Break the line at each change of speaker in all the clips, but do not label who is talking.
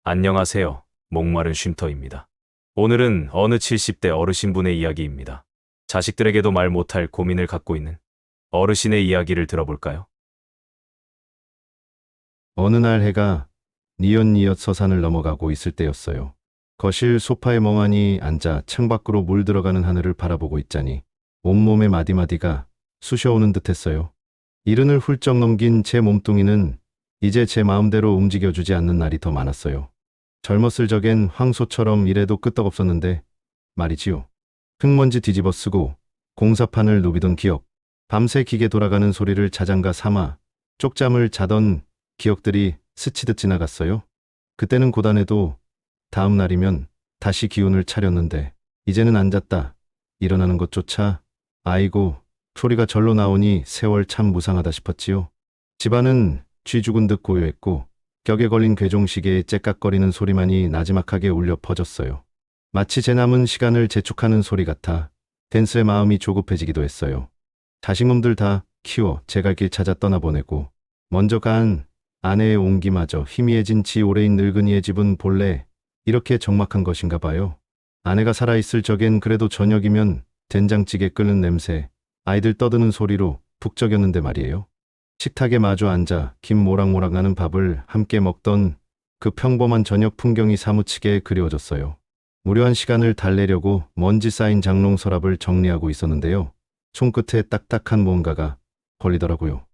안녕하세요. 목마른 쉼터입니다. 오늘은 어느 70대 어르신분의 이야기입니다. 자식들에게도 말 못할 고민을 갖고 있는 어르신의 이야기를 들어볼까요?
어느 날 해가 뉘엿뉘엿 서산을 넘어가고 있을 때였어요. 거실 소파에 멍하니 앉아 창밖으로 물 들어가는 하늘을 바라보고 있자니 온몸의 마디마디가 쑤셔오는 듯했어요. 이른을 훌쩍 넘긴 제 몸뚱이는 이제 제 마음대로 움직여주지 않는 날이 더 많았어요. 젊었을 적엔 황소처럼 일해도 끄떡없었는데 말이지요. 흙먼지 뒤집어 쓰고 공사판을 누비던 기억, 밤새 기계 돌아가는 소리를 자장가 삼아 쪽잠을 자던 기억들이 스치듯 지나갔어요. 그때는 고단해도 다음 날이면 다시 기운을 차렸는데 이제는 앉았다 일어나는 것조차 아이고 소리가 절로 나오니 세월 참 무상하다 싶었지요. 집안은 쥐 죽은 듯 고요했고 격에 걸린 괴종시계의 째깍거리는 소리만이 나지막하게 울려 퍼졌어요. 마치 제 남은 시간을 재촉하는 소리 같아 댄스의 마음이 조급해지기도 했어요. 자식놈들 다 키워 제 갈 길 찾아 떠나보내고 먼저 간 아내의 온기마저 희미해진 지 오래인 늙은이의 집은 본래 이렇게 적막한 것인가 봐요. 아내가 살아있을 적엔 그래도 저녁이면 된장찌개 끓는 냄새, 아이들 떠드는 소리로 북적였는데 말이에요. 식탁에 마주 앉아 김 모락모락 나는 밥을 함께 먹던 그 평범한 저녁 풍경이 사무치게 그리워졌어요. 무료한 시간을 달래려고 먼지 쌓인 장롱 서랍을 정리하고 있었는데요. 손끝에 딱딱한 뭔가가 걸리더라고요.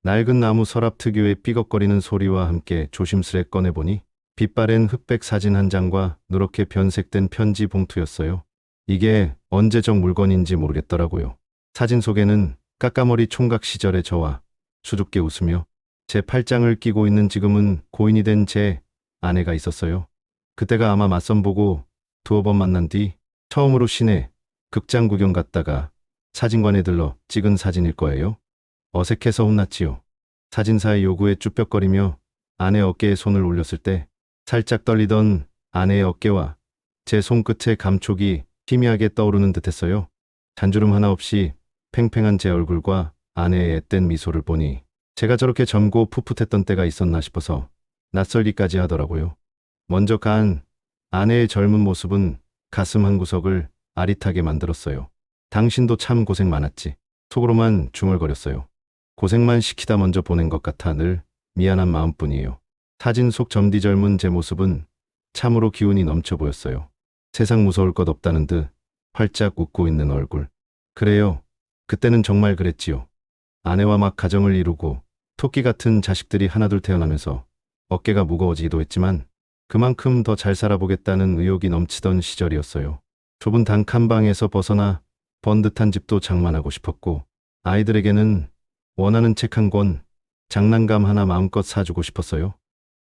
낡은 나무 서랍 특유의 삐걱거리는 소리와 함께 조심스레 꺼내보니 빛바랜 흑백 사진 한 장과 누렇게 변색된 편지 봉투였어요. 이게 언제적 물건인지 모르겠더라고요. 사진 속에는 까까머리 총각 시절의 저와 수줍게 웃으며 제 팔짱을 끼고 있는 지금은 고인이 된 제 아내가 있었어요. 그때가 아마 맞선 보고 두어 번 만난 뒤 처음으로 시내 극장 구경 갔다가 사진관에 들러 찍은 사진일 거예요. 어색해서 혼났지요. 사진사의 요구에 쭈뼛거리며 아내 어깨에 손을 올렸을 때 살짝 떨리던 아내의 어깨와 제 손끝의 감촉이 희미하게 떠오르는 듯했어요. 잔주름 하나 없이 팽팽한 제 얼굴과 아내의 앳된 미소를 보니 제가 저렇게 젊고 풋풋했던 때가 있었나 싶어서 낯설기까지 하더라고요. 먼저 간 아내의 젊은 모습은 가슴 한구석을 아릿하게 만들었어요. 당신도 참 고생 많았지. 속으로만 중얼거렸어요. 고생만 시키다 먼저 보낸 것 같아 늘 미안한 마음뿐이에요. 사진 속 점디 젊은 제 모습은 참으로 기운이 넘쳐 보였어요. 세상 무서울 것 없다는 듯 활짝 웃고 있는 얼굴. 그래요. 그때는 정말 그랬지요. 아내와 막 가정을 이루고 토끼 같은 자식들이 하나둘 태어나면서 어깨가 무거워지기도 했지만 그만큼 더 잘 살아보겠다는 의욕이 넘치던 시절이었어요. 좁은 단칸방에서 벗어나 번듯한 집도 장만하고 싶었고 아이들에게는 원하는 책 한 권, 장난감 하나 마음껏 사주고 싶었어요.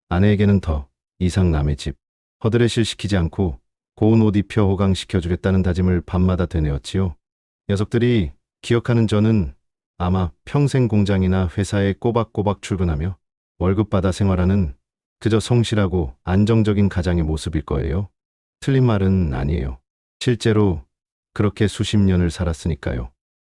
아내에게는 더 이상 남의 집, 허드렛일 시키지 않고 고운 옷 입혀 호강시켜주겠다는 다짐을 밤마다 되뇌었지요. 녀석들이 기억하는 저는 아마 평생 공장이나 회사에 꼬박꼬박 출근하며 월급 받아 생활하는 그저 성실하고 안정적인 가장의 모습일 거예요. 틀린 말은 아니에요. 실제로 그렇게 수십 년을 살았으니까요.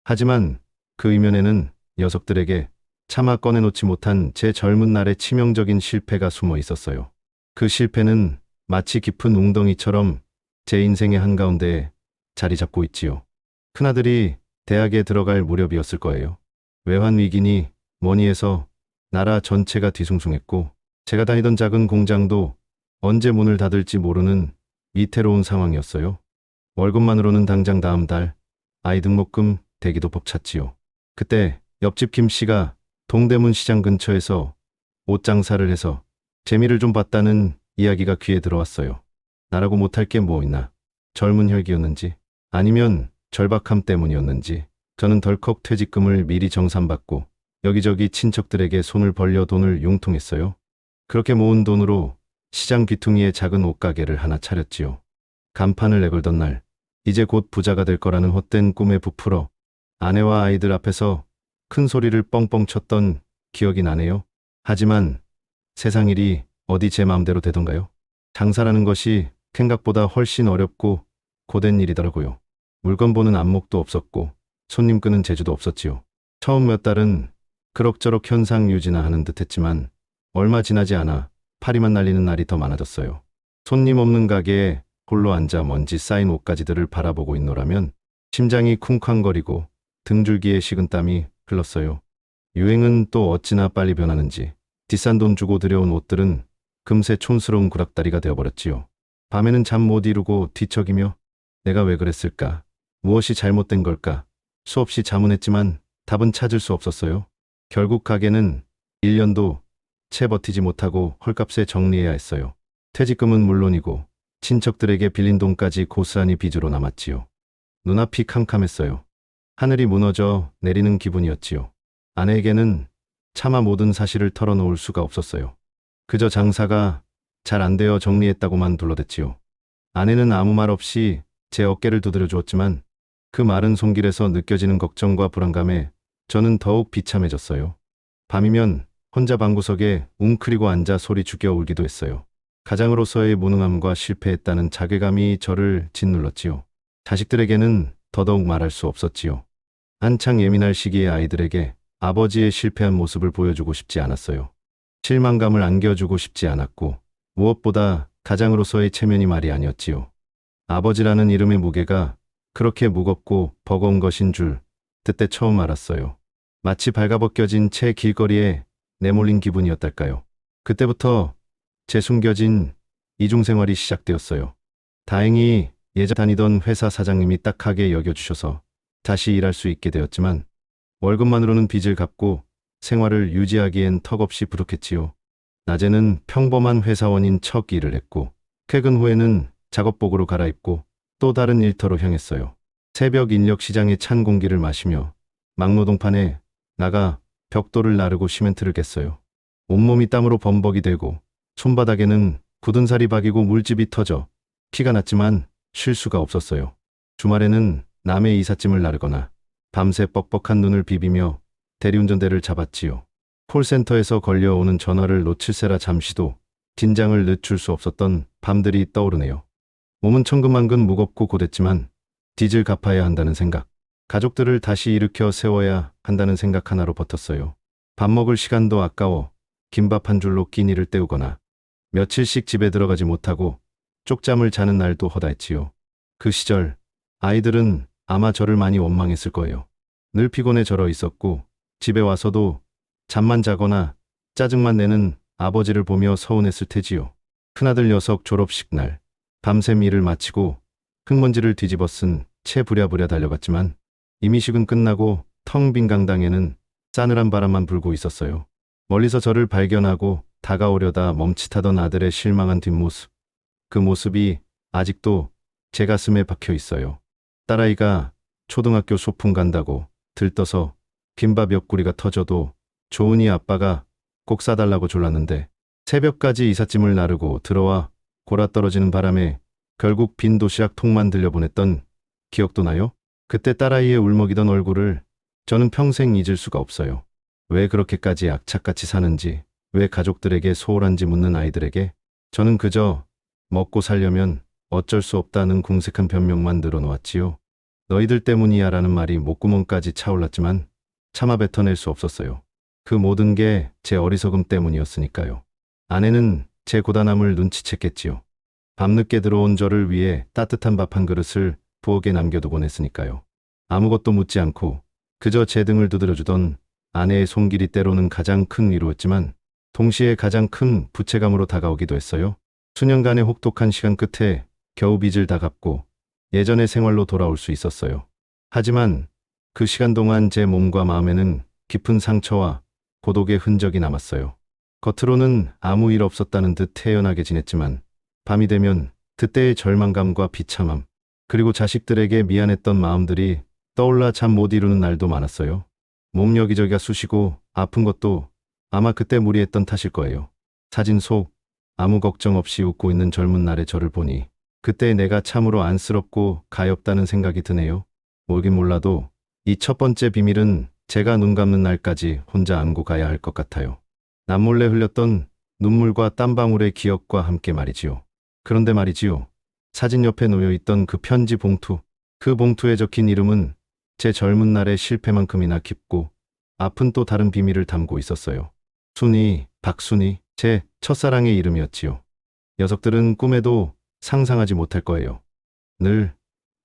하지만 그 이면에는 녀석들에게 차마 꺼내놓지 못한 제 젊은 날의 치명적인 실패가 숨어 있었어요. 그 실패는 마치 깊은 웅덩이처럼 제 인생의 한가운데에 자리 잡고 있지요. 큰아들이 대학에 들어갈 무렵이었을 거예요. 외환 위기니 뭐니 해서 나라 전체가 뒤숭숭했고 제가 다니던 작은 공장도 언제 문을 닫을지 모르는 위태로운 상황이었어요. 월급만으로는 당장 다음 달 아이 등록금 대기도 벅찼지요. 그때 옆집 김 씨가 동대문 시장 근처에서 옷 장사를 해서 재미를 좀 봤다는 이야기가 귀에 들어왔어요. 나라고 못할 게 뭐 있나. 젊은 혈기였는지 아니면 절박함 때문이었는지 저는 덜컥 퇴직금을 미리 정산받고 여기저기 친척들에게 손을 벌려 돈을 융통했어요. 그렇게 모은 돈으로 시장 귀퉁이에 작은 옷가게를 하나 차렸지요. 간판을 내걸던 날 이제 곧 부자가 될 거라는 헛된 꿈에 부풀어 아내와 아이들 앞에서 큰 소리를 뻥뻥 쳤던 기억이 나네요. 하지만 세상 일이 어디 제 마음대로 되던가요? 장사라는 것이 생각보다 훨씬 어렵고 고된 일이더라고요. 물건 보는 안목도 없었고 손님 끄는 재주도 없었지요. 처음 몇 달은 그럭저럭 현상 유지나 하는 듯 했지만 얼마 지나지 않아 파리만 날리는 날이 더 많아졌어요. 손님 없는 가게에 홀로 앉아 먼지 쌓인 옷가지들을 바라보고 있노라면 심장이 쿵쾅거리고 등줄기에 식은땀이 흘렀어요. 유행은 또 어찌나 빨리 변하는지 비싼 돈 주고 들여온 옷들은 금세 촌스러운 구락다리가 되어버렸지요. 밤에는 잠 못 이루고 뒤척이며 내가 왜 그랬을까? 무엇이 잘못된 걸까? 수없이 자문했지만 답은 찾을 수 없었어요. 결국 가게는 1년도 채 버티지 못하고 헐값에 정리해야 했어요. 퇴직금은 물론이고 친척들에게 빌린 돈까지 고스란히 빚으로 남았지요. 눈앞이 캄캄했어요. 하늘이 무너져 내리는 기분이었지요. 아내에게는 차마 모든 사실을 털어놓을 수가 없었어요. 그저 장사가 잘 안 되어 정리했다고만 둘러댔지요. 아내는 아무 말 없이 제 어깨를 두드려 주었지만 그 마른 손길에서 느껴지는 걱정과 불안감에 저는 더욱 비참해졌어요. 밤이면 혼자 방구석에 웅크리고 앉아 소리 죽여 울기도 했어요. 가장으로서의 무능함과 실패했다는 자괴감이 저를 짓눌렀지요. 자식들에게는 더더욱 말할 수 없었지요. 한창 예민할 시기의 아이들에게 아버지의 실패한 모습을 보여주고 싶지 않았어요. 실망감을 안겨주고 싶지 않았고 무엇보다 가장으로서의 체면이 말이 아니었지요. 아버지라는 이름의 무게가 그렇게 무겁고 버거운 것인 줄 그때 처음 알았어요. 마치 발가벗겨진 채 길거리에 내몰린 기분이었달까요. 그때부터 제 숨겨진 이중생활이 시작되었어요. 다행히 예전 다니던 회사 사장님이 딱하게 여겨주셔서 다시 일할 수 있게 되었지만 월급만으로는 빚을 갚고 생활을 유지하기엔 턱없이 부족했지요. 낮에는 평범한 회사원인 척 일을 했고 퇴근 후에는 작업복으로 갈아입고 또 다른 일터로 향했어요. 새벽 인력 시장의 찬 공기를 마시며 막노동판에 나가 벽돌을 나르고 시멘트를 깼어요. 온몸이 땀으로 범벅이 되고 손바닥에는 굳은 살이 박이고 물집이 터져 피가 났지만 쉴 수가 없었어요. 주말에는 남의 이삿짐을 나르거나 밤새 뻑뻑한 눈을 비비며 대리운전대를 잡았지요. 콜센터에서 걸려오는 전화를 놓칠세라 잠시도 긴장을 늦출 수 없었던 밤들이 떠오르네요. 몸은 천근만근 무겁고 고됐지만 빚을 갚아야 한다는 생각, 가족들을 다시 일으켜 세워야 한다는 생각 하나로 버텼어요. 밥 먹을 시간도 아까워 김밥 한 줄로 끼니를 때우거나 며칠씩 집에 들어가지 못하고 쪽잠을 자는 날도 허다했지요. 그 시절 아이들은 아마 저를 많이 원망했을 거예요. 늘 피곤해 절어 있었고 집에 와서도 잠만 자거나 짜증만 내는 아버지를 보며 서운했을 테지요. 큰아들 녀석 졸업식 날 밤샘 일을 마치고 흙먼지를 뒤집어 쓴 채 부랴부랴 달려갔지만 임의식은 끝나고 텅 빈 강당에는 싸늘한 바람만 불고 있었어요. 멀리서 저를 발견하고 다가오려다 멈칫하던 아들의 실망한 뒷모습, 그 모습이 아직도 제 가슴에 박혀 있어요. 딸아이가 초등학교 소풍 간다고 들떠서 김밥 옆구리가 터져도 좋으니 아빠가 꼭 싸달라고 졸랐는데 새벽까지 이삿짐을 나르고 들어와 골아떨어지는 바람에 결국 빈 도시락 통만 들려보냈던 기억도 나요? 그때 딸아이의 울먹이던 얼굴을 저는 평생 잊을 수가 없어요. 왜 그렇게까지 악착같이 사는지, 왜 가족들에게 소홀한지 묻는 아이들에게 저는 그저 먹고 살려면 어쩔 수 없다는 궁색한 변명만 늘어놓았지요. 너희들 때문이야 라는 말이 목구멍까지 차올랐지만 차마 뱉어낼 수 없었어요. 그 모든 게 제 어리석음 때문이었으니까요. 아내는 제 고단함을 눈치챘겠지요. 밤늦게 들어온 저를 위해 따뜻한 밥 한 그릇을 부엌에 남겨두곤 했으니까요. 아무것도 묻지 않고 그저 제 등을 두드려주던 아내의 손길이 때로는 가장 큰 위로였지만 동시에 가장 큰 부채감으로 다가오기도 했어요. 수년간의 혹독한 시간 끝에 겨우 빚을 다 갚고 예전의 생활로 돌아올 수 있었어요. 하지만 그 시간 동안 제 몸과 마음에는 깊은 상처와 고독의 흔적이 남았어요. 겉으로는 아무 일 없었다는 듯 태연하게 지냈지만 밤이 되면 그때의 절망감과 비참함, 그리고 자식들에게 미안했던 마음들이 떠올라 잠 못 이루는 날도 많았어요. 몸 여기저기가 쑤시고 아픈 것도 아마 그때 무리했던 탓일 거예요. 사진 속 아무 걱정 없이 웃고 있는 젊은 날의 저를 보니 그때 내가 참으로 안쓰럽고 가엾다는 생각이 드네요. 모르긴 몰라도 이 첫 번째 비밀은 제가 눈 감는 날까지 혼자 안고 가야 할 것 같아요. 남몰래 흘렸던 눈물과 땀방울의 기억과 함께 말이지요. 그런데 말이지요. 사진 옆에 놓여있던 그 편지 봉투, 그 봉투에 적힌 이름은 제 젊은 날의 실패만큼이나 깊고 아픈 또 다른 비밀을 담고 있었어요. 순이, 박순이, 제 첫사랑의 이름이었지요. 녀석들은 꿈에도 상상하지 못할 거예요. 늘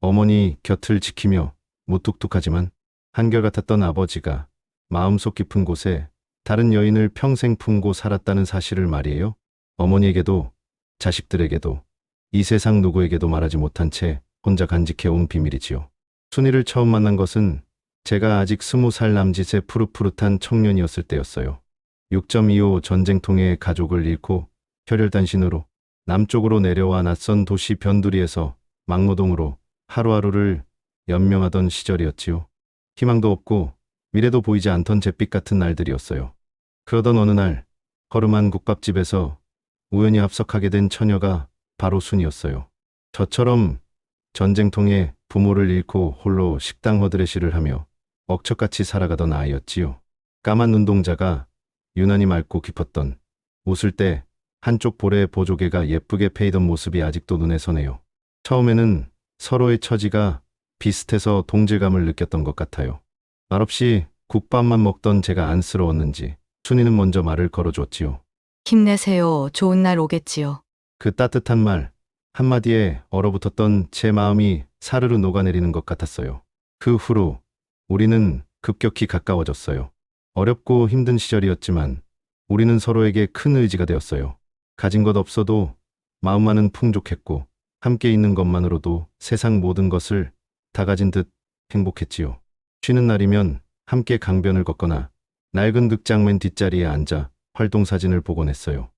어머니 곁을 지키며 무뚝뚝하지만 한결같았던 아버지가 마음속 깊은 곳에 다른 여인을 평생 품고 살았다는 사실을 말이에요. 어머니에게도 자식들에게도 이 세상 누구에게도 말하지 못한 채 혼자 간직해온 비밀이지요. 순이를 처음 만난 것은 제가 아직 20살 남짓의 푸릇푸릇한 청년이었을 때였어요. 6.25 전쟁통에 가족을 잃고 혈혈단신으로 남쪽으로 내려와 낯선 도시 변두리에서 막노동으로 하루하루를 연명하던 시절이었지요. 희망도 없고 미래도 보이지 않던 잿빛 같은 날들이었어요. 그러던 어느 날 허름한 국밥집에서 우연히 합석하게 된 처녀가 바로 순이었어요. 저처럼 전쟁통에 부모를 잃고 홀로 식당 허드레시를 하며 억척같이 살아가던 아이였지요. 까만 눈동자가 유난히 맑고 깊었던, 웃을 때 한쪽 볼에 보조개가 예쁘게 패이던 모습이 아직도 눈에 선해요. 처음에는 서로의 처지가 비슷해서 동질감을 느꼈던 것 같아요. 말없이 국밥만 먹던 제가 안쓰러웠는지 순이는 먼저 말을 걸어줬지요.
힘내세요. 좋은 날 오겠지요.
그 따뜻한 말 한마디에 얼어붙었던 제 마음이 사르르 녹아내리는 것 같았어요. 그 후로 우리는 급격히 가까워졌어요. 어렵고 힘든 시절이었지만 우리는 서로에게 큰 의지가 되었어요. 가진 것 없어도 마음만은 풍족했고 함께 있는 것만으로도 세상 모든 것을 다 가진 듯 행복했지요. 쉬는 날이면 함께 강변을 걷거나 낡은 극장맨 뒷자리에 앉아 활동사진을 보곤 했어요.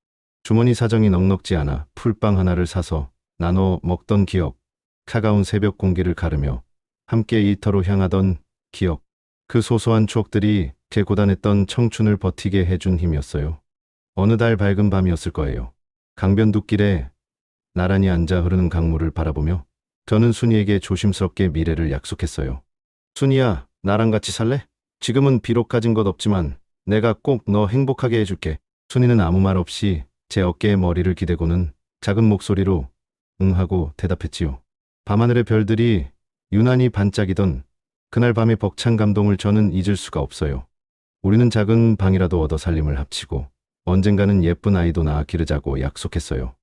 주머니 사정이 넉넉지 않아 풀빵 하나를 사서 나눠 먹던 기억, 차가운 새벽 공기를 가르며 함께 일터로 향하던 기억, 그 소소한 추억들이 제 고단했던 청춘을 버티게 해준 힘이었어요. 어느 달 밝은 밤이었을 거예요. 강변둑길에 나란히 앉아 흐르는 강물을 바라보며 저는 순이에게 조심스럽게 미래를 약속했어요. 순이야, 나랑 같이 살래? 지금은 비록 가진 것 없지만 내가 꼭 너 행복하게 해줄게. 순이는 아무 말 없이 제 어깨에 머리를 기대고는 작은 목소리로 응 하고 대답했지요. 밤하늘의 별들이 유난히 반짝이던 그날 밤의 벅찬 감동을 저는 잊을 수가 없어요. 우리는 작은 방이라도 얻어 살림을 합치고 언젠가는 예쁜 아이도 낳아 기르자고 약속했어요.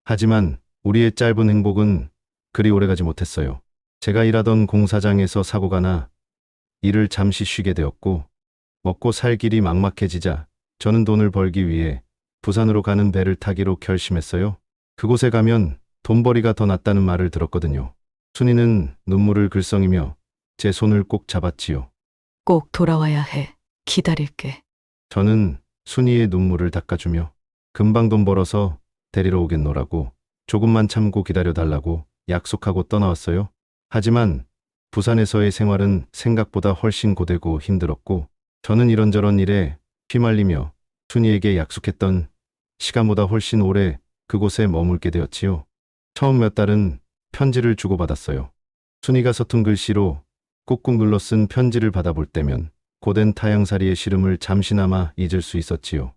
하지만 우리의 짧은 행복은 그리 오래가지 못했어요. 제가 일하던 공사장에서 사고가 나 일을 잠시 쉬게 되었고 먹고 살 길이 막막해지자 저는 돈을 벌기 위해 부산으로 가는 배를 타기로 결심했어요. 그곳에 가면 돈벌이가 더 낫다는 말을 들었거든요. 순이는 눈물을 글썽이며 제 손을 꼭 잡았지요.
꼭 돌아와야 해. 기다릴게.
저는 순이의 눈물을 닦아주며 금방 돈 벌어서 데리러 오겠노라고 조금만 참고 기다려달라고 약속하고 떠나왔어요. 하지만 부산에서의 생활은 생각보다 훨씬 고되고 힘들었고 저는 이런저런 일에 휘말리며 순이에게 약속했던 시간보다 훨씬 오래 그곳에 머물게 되었지요. 처음 몇 달은 편지를 주고받았어요. 순이가 서툰 글씨로 꾹꾹 눌러 쓴 편지를 받아볼 때면 고된 타향살이의 시름을 잠시나마 잊을 수 있었지요.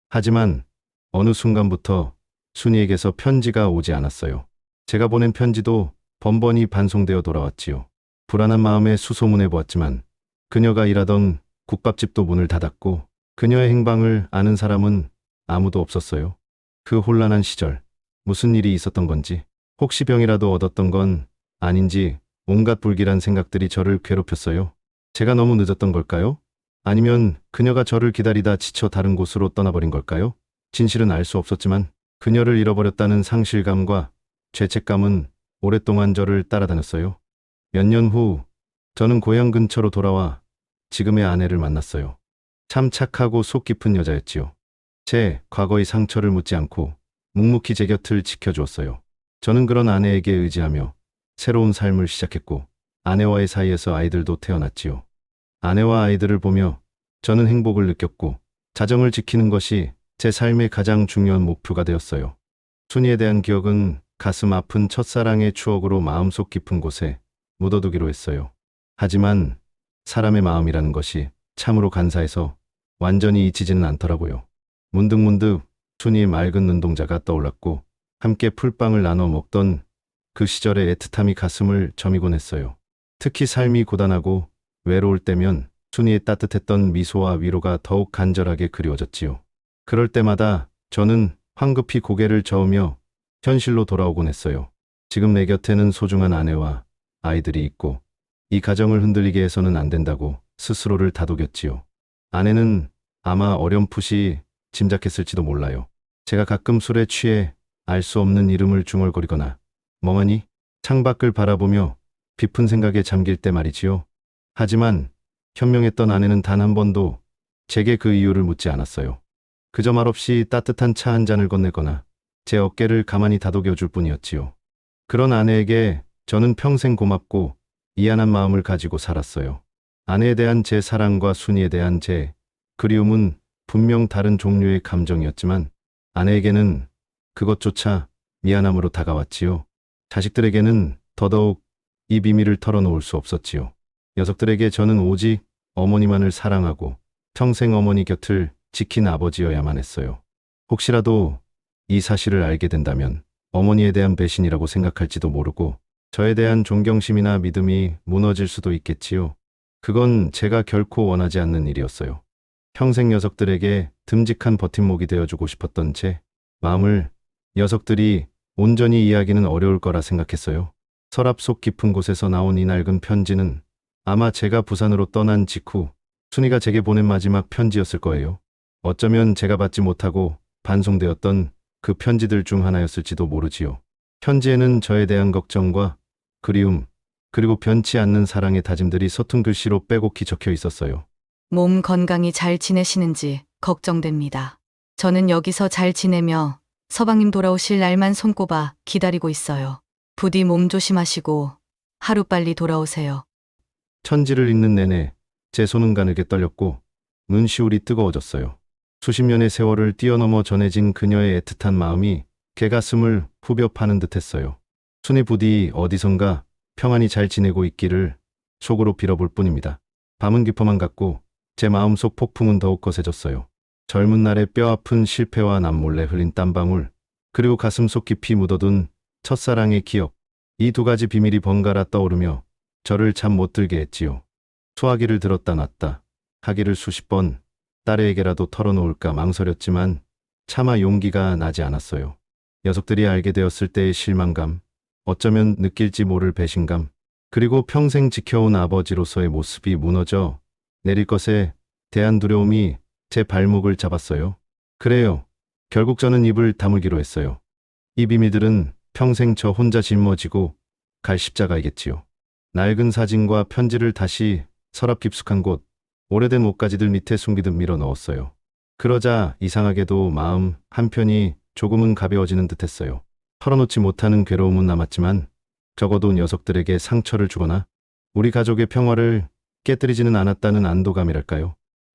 하지만 어느 순간부터 순이에게서 편지가 오지 않았어요. 제가 보낸 편지도 번번이 반송되어 돌아왔지요. 불안한 마음에 수소문해 보았지만 그녀가 일하던 국밥집도 문을 닫았고 그녀의 행방을 아는 사람은 아무도 없었어요. 그 혼란한 시절 무슨 일이 있었던 건지, 혹시 병이라도 얻었던 건 아닌지 온갖 불길한 생각들이 저를 괴롭혔어요. 제가 너무 늦었던 걸까요? 아니면 그녀가 저를 기다리다 지쳐 다른 곳으로 떠나버린 걸까요? 진실은 알 수 없었지만 그녀를 잃어버렸다는 상실감과 죄책감은 오랫동안 저를 따라다녔어요. 몇 년 후 저는 고향 근처로 돌아와 지금의 아내를 만났어요. 참 착하고 속 깊은 여자였지요. 제 과거의 상처를 묻지 않고 묵묵히 제 곁을 지켜주었어요. 저는 그런 아내에게 의지하며 새로운 삶을 시작했고 아내와의 사이에서 아이들도 태어났지요. 아내와 아이들을 보며 저는 행복을 느꼈고 자정을 지키는 것이 제 삶의 가장 중요한 목표가 되었어요. 순이에 대한 기억은 가슴 아픈 첫사랑의 추억으로 마음속 깊은 곳에 묻어두기로 했어요. 하지만 사람의 마음이라는 것이 참으로 간사해서 완전히 잊히지는 않더라고요. 문득문득 순이의 맑은 눈동자가 떠올랐고 함께 풀빵을 나눠 먹던 그 시절의 애틋함이 가슴을 저미곤 했어요. 특히 삶이 고단하고 외로울 때면 순이의 따뜻했던 미소와 위로가 더욱 간절하게 그리워졌지요. 그럴 때마다 저는 황급히 고개를 저으며 현실로 돌아오곤 했어요. 지금 내 곁에는 소중한 아내와 아이들이 있고 이 가정을 흔들리게 해서는 안 된다고 스스로를 다독였지요. 아내는 아마 어렴풋이 짐작했을지도 몰라요. 제가 가끔 술에 취해 알 수 없는 이름을 중얼거리거나 멍하니 창밖을 바라보며 깊은 생각에 잠길 때 말이지요. 하지만 현명했던 아내는 단 한 번도 제게 그 이유를 묻지 않았어요. 그저 말없이 따뜻한 차 한 잔을 건네거나 제 어깨를 가만히 다독여 줄 뿐이었지요. 그런 아내에게 저는 평생 고맙고 미안한 마음을 가지고 살았어요. 아내에 대한 제 사랑과 순이에 대한 제 그리움은 분명 다른 종류의 감정이었지만 아내에게는 그것조차 미안함으로 다가왔지요. 자식들에게는 더더욱 이 비밀을 털어놓을 수 없었지요. 녀석들에게 저는 오직 어머니만을 사랑하고 평생 어머니 곁을 지킨 아버지여야만 했어요. 혹시라도 이 사실을 알게 된다면 어머니에 대한 배신이라고 생각할지도 모르고 저에 대한 존경심이나 믿음이 무너질 수도 있겠지요. 그건 제가 결코 원하지 않는 일이었어요. 평생 녀석들에게 듬직한 버팀목이 되어주고 싶었던 제 마음을 녀석들이 온전히 이해하기는 어려울 거라 생각했어요. 서랍 속 깊은 곳에서 나온 이 낡은 편지는 아마 제가 부산으로 떠난 직후 순이가 제게 보낸 마지막 편지였을 거예요. 어쩌면 제가 받지 못하고 반송되었던 그 편지들 중 하나였을지도 모르지요. 편지에는 저에 대한 걱정과 그리움, 그리고 변치 않는 사랑의 다짐들이 서툰 글씨로 빼곡히 적혀 있었어요.
몸 건강히 잘 지내시는지 걱정됩니다. 저는 여기서 잘 지내며 서방님 돌아오실 날만 손꼽아 기다리고 있어요. 부디 몸 조심하시고 하루빨리 돌아오세요.
편지를 읽는 내내 제 손은 가늘게 떨렸고 눈시울이 뜨거워졌어요. 수십 년의 세월을 뛰어넘어 전해진 그녀의 애틋한 마음이 개 가슴을 후벼 파는 듯했어요. 순이 부디 어디선가 평안히 잘 지내고 있기를 속으로 빌어볼 뿐입니다. 밤은 깊어만 갔고 제 마음속 폭풍은 더욱 거세졌어요. 젊은 날의 뼈아픈 실패와 남몰래 흘린 땀방울, 그리고 가슴속 깊이 묻어둔 첫사랑의 기억, 이 두 가지 비밀이 번갈아 떠오르며 저를 잠 못 들게 했지요. 소화기를 들었다 놨다 하기를 수십 번 딸에게라도 털어놓을까 망설였지만 차마 용기가 나지 않았어요. 녀석들이 알게 되었을 때의 실망감, 어쩌면 느낄지 모를 배신감, 그리고 평생 지켜온 아버지로서의 모습이 무너져 내릴 것에 대한 두려움이 제 발목을 잡았어요. 그래요. 결국 저는 입을 다물기로 했어요. 이 비밀들은 평생 저 혼자 짊어지고 갈 십자가이겠지요. 낡은 사진과 편지를 다시 서랍 깊숙한 곳, 오래된 옷가지들 밑에 숨기듯 밀어 넣었어요. 그러자 이상하게도 마음 한편이 조금은 가벼워지는 듯했어요. 털어놓지 못하는 괴로움은 남았지만 적어도 녀석들에게 상처를 주거나 우리 가족의 평화를 깨뜨리지는 않았다는 안도감이랄까요.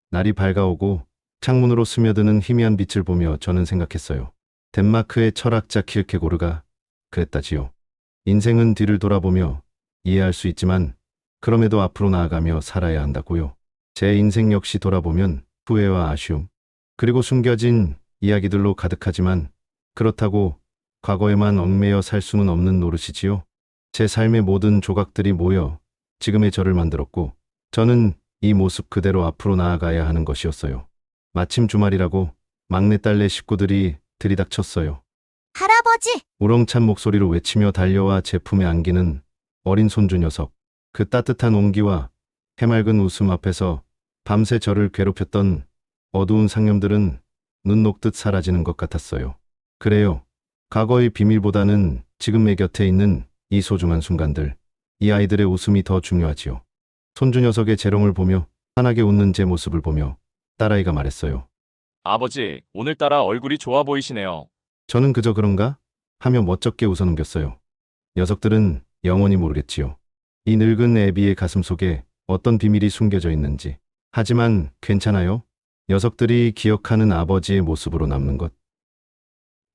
날이 밝아오고 창문으로 스며드는 희미한 빛을 보며 저는 생각했어요. 덴마크의 철학자 키르케고르가 그랬다지요. 인생은 뒤를 돌아보며 이해할 수 있지만 그럼에도 앞으로 나아가며 살아야 한다고요. 제 인생 역시 돌아보면 후회와 아쉬움, 그리고 숨겨진 이야기들로 가득하지만 그렇다고 과거에만 얽매여 살 수는 없는 노릇이지요. 제 삶의 모든 조각들이 모여 지금의 저를 만들었고 저는 이 모습 그대로 앞으로 나아가야 하는 것이었어요. 마침 주말이라고 막내딸네 식구들이 들이닥쳤어요.
할아버지!
우렁찬 목소리로 외치며 달려와 제 품에 안기는 어린 손주 녀석. 그 따뜻한 온기와 해맑은 웃음 앞에서 밤새 저를 괴롭혔던 어두운 상념들은 눈 녹듯 사라지는 것 같았어요. 그래요. 과거의 비밀보다는 지금 내 곁에 있는 이 소중한 순간들, 이 아이들의 웃음이 더 중요하지요. 손주 녀석의 재롱을 보며 환하게 웃는 제 모습을 보며 딸아이가 말했어요.
아버지, 오늘따라 얼굴이 좋아 보이시네요.
저는 그저 그런가? 하며 멋쩍게 웃어넘겼어요. 녀석들은 영원히 모르겠지요. 이 늙은 애비의 가슴 속에 어떤 비밀이 숨겨져 있는지. 하지만 괜찮아요. 녀석들이 기억하는 아버지의 모습으로 남는 것.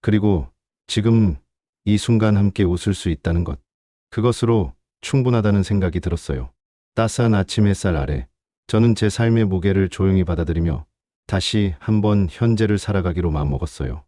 그리고 지금 이 순간 함께 웃을 수 있다는 것. 그것으로 충분하다는 생각이 들었어요. 따스한 아침 햇살 아래 저는 제 삶의 무게를 조용히 받아들이며 다시 한번 현재를 살아가기로 마음먹었어요.